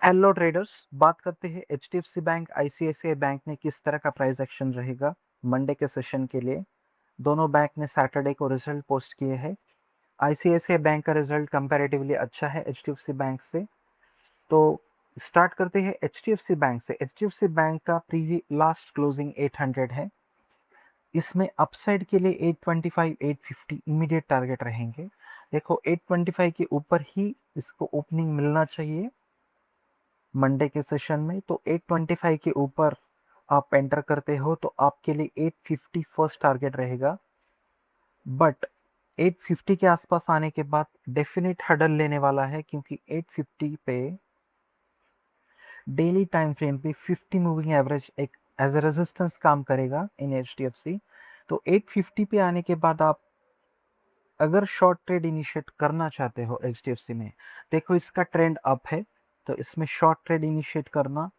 Hello traders, बात करते हैं एचडीएफसी बैंक आईसीआईसीआई बैंक में किस तरह का प्राइस एक्शन रहेगा मंडे के सेशन के लिए। दोनों बैंक ने सैटरडे को रिजल्ट पोस्ट किए हैं। आईसीआईसीआई बैंक का रिजल्ट कंपैरेटिवली अच्छा है एचडीएफसी बैंक से। तो स्टार्ट करते हैं एचडीएफसी बैंक से। एचडीएफसी बैंक का प्री लास्ट क्लोजिंग 800 है। इसमें अपसाइड के लिए 825 850 इमीडिएट टारगेट रहेंगे। देखो 825 के ऊपर ही इसको ओपनिंग मिलना चाहिए मंडे के सेशन में। तो 825 के ऊपर आप एंटर करते हो तो आपके लिए 850 फर्स्ट टारगेट रहेगा। बट 850 के आसपास आने के बाद डेफिनेट हडल लेने वाला है, क्योंकि 850 पे डेली टाइम फ्रेम पे 50 मूविंग एवरेज एक एज ए रेजिस्टेंस काम करेगा इन एचडीएफसी। तो 850 पे आने के बाद आप अगर शॉर्ट ट्रेड इनिशिएट करना चाहते हो एचडीएफसी में, देखो इसका ट्रेंड अप है, तो इसमें शॉर्ट ट्रेड इनिशिएट करना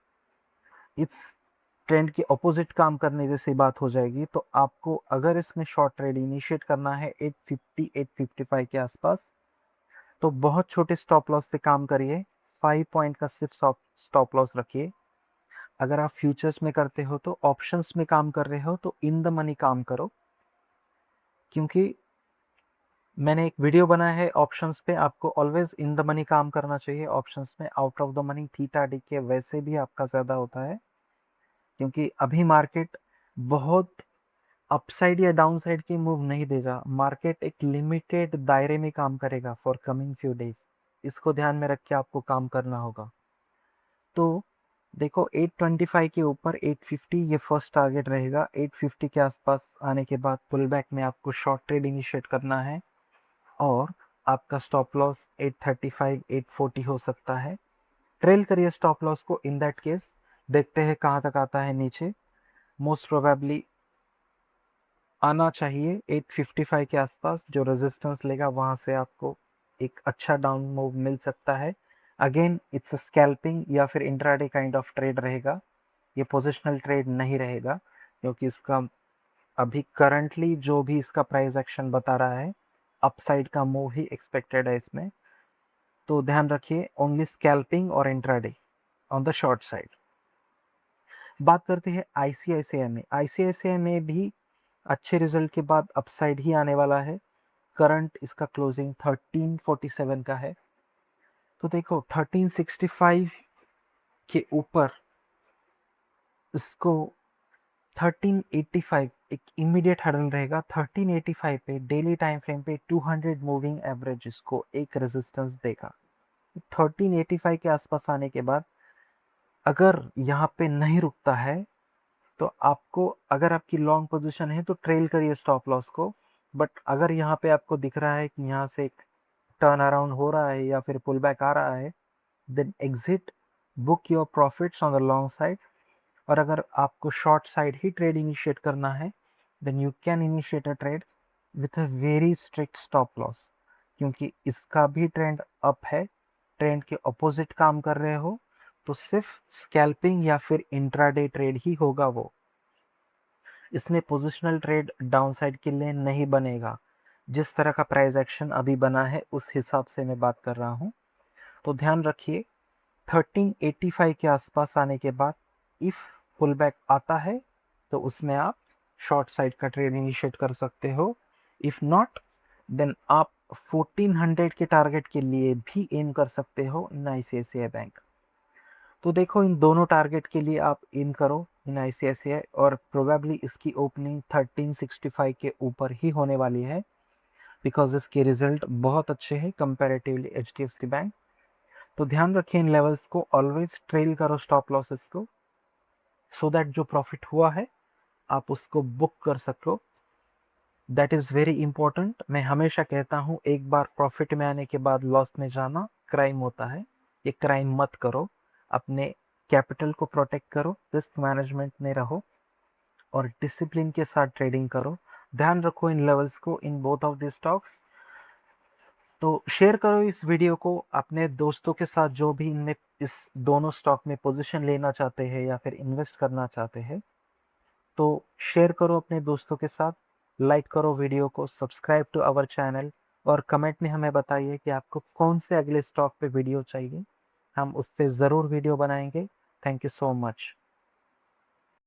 इस ट्रेंड के ऑपोजिट काम करने जैसी बात हो जाएगी। तो आपको अगर इसमें शॉर्ट ट्रेड इनिशिएट करना है 850 855 के आसपास, तो बहुत छोटे स्टॉप लॉस पे काम करिए। 5 पॉइंट का सिर्फ स्टॉप लॉस रखिए। अगर आप फ्यूचर्स में करते हो तो ऑप्शंस में काम कर रहे हो तो इन द मनी काम करो, क्योंकि मैंने एक वीडियो बनाया है ऑप्शंस पे। आपको ऑलवेज इन द मनी काम करना चाहिए ऑप्शंस में। Out of the money theta D के वैसे भी आपका ज़्यादा होता है, क्योंकि अभी मार्केट बहुत अपसाइड या डाउनसाइड की मूव नहीं देगा। मार्केट एक लिमिटेड दायरे में काम करेगा फॉर कमिंग फ्यू डेज। इसको ध्यान में रख के आपको काम करना होगा। तो देखो 825 के ऊपर 850 ये फर्स्ट टारगेट रहेगा। 850 के आसपास आने के बाद पुल बैक में आपको शॉर्ट ट्रेड इनिशिएट करना है, और आपका स्टॉप लॉस 835 840 हो सकता है। ट्रेल करिए स्टॉप लॉस को इन दैट केस। देखते हैं कहाँ तक आता है नीचे। मोस्ट प्रोबेबली आना चाहिए 855 के आसपास। जो रेजिस्टेंस लेगा वहां से आपको एक अच्छा डाउन मूव मिल सकता है। अगेन इट्स अ स्कैल्पिंग या फिर इंट्राडे काइंड ऑफ ट्रेड रहेगा। ये पोजिशनल ट्रेड नहीं रहेगा, क्योंकि इसका अभी करंटली जो भी इसका प्राइस एक्शन बता रहा है, अपसाइड का मूव ही एक्सपेक्टेड है इसमें। तो ध्यान रखिए, ओनली स्कैल्पिंग और intraday on the short side. बात करते हैं आईसीआईसीआई में। आईसीआईसीआई में भी अच्छे रिजल्ट के बाद अपसाइड ही आने वाला है। करंट इसका क्लोजिंग 1347 का है। तो देखो 1365 के ऊपर इसको 1385 एक इमीडिएट हडल रहेगा। 1385 पे डेली टाइम फ्रेम पे 200 मूविंग एवरेज इसको एक रेजिस्टेंस देगा। 1385 के आसपास आने के बाद अगर यहाँ पे नहीं रुकता है, तो आपको, अगर आपकी लॉन्ग पोजीशन है तो ट्रेल करिए स्टॉप लॉस को। बट अगर यहाँ पे आपको दिख रहा है कि यहाँ से एक टर्न अराउंड हो रहा है या फिर पुल बैक आ रहा है, then exit, book your profits on the long side. और अगर आपको शॉर्ट साइड ही ट्रेड इनिशिएट करना है, then you can initiate a trade with a very strict stop loss, क्योंकि इसका भी ट्रेंड अप है। ट्रेंड के ऑपोजिट काम कर रहे हो तो सिर्फ स्कैल्पिंग या फिर इंट्राडे ट्रेड ही होगा वो। इसमें पोजिशनल ट्रेड डाउनसाइड के लिए नहीं बनेगा। जिस तरह का प्राइस एक्शन अभी बना है उस हिसाब से मैं बात कर रहा हूँ। तो ध्यान रखिए, 1385 के आसपास आने के बाद इफ पुल बैक आता है तो उसमें आप शॉर्ट साइड का ट्रेड इनिशिएट कर सकते हो। इफ नॉट, देन आप 1400 के टारगेट के लिए भी एम कर सकते हो इन आईसीआईसीआई बैंक। तो देखो इन दोनों टारगेट के लिए आप इन करो इन आईसीआईसीआई, और प्रोबेबली इसकी ओपनिंग 1365 के ऊपर ही होने वाली है, बिकॉज इसके रिजल्ट बहुत अच्छे हैं कंपैरेटिवली एचडीएफसी बैंक। तो ध्यान रखिए इन लेवल्स को, ऑलवेज ट्रेल करो स्टॉप लॉसेस को, सो दैट जो प्रॉफिट हुआ है आप उसको बुक कर सको। That is very important. मैं हमेशा कहता हूँ, एक बार प्रॉफिट में आने के बाद लॉस में जाना क्राइम होता है। ये क्राइम मत करो। अपने कैपिटल को प्रोटेक्ट करो, रिस्क मैनेजमेंट में रहो और डिसिप्लिन के साथ ट्रेडिंग करो। ध्यान रखो इन लेवल्स को in both of the stocks. तो शेयर करो इस वीडियो को अपने दोस्तों के साथ जो भी इनमें इस दोनों स्टॉक में पोजीशन लेना चाहते हैं या फिर इन्वेस्ट करना चाहते हैं। तो शेयर करो अपने दोस्तों के साथ, लाइक करो वीडियो को, सब्सक्राइब टू आवर चैनल, और कमेंट में हमें बताइए कि आपको कौन से अगले स्टॉक पे वीडियो चाहिए। हम उससे ज़रूर वीडियो बनाएँगे। Thank you so much.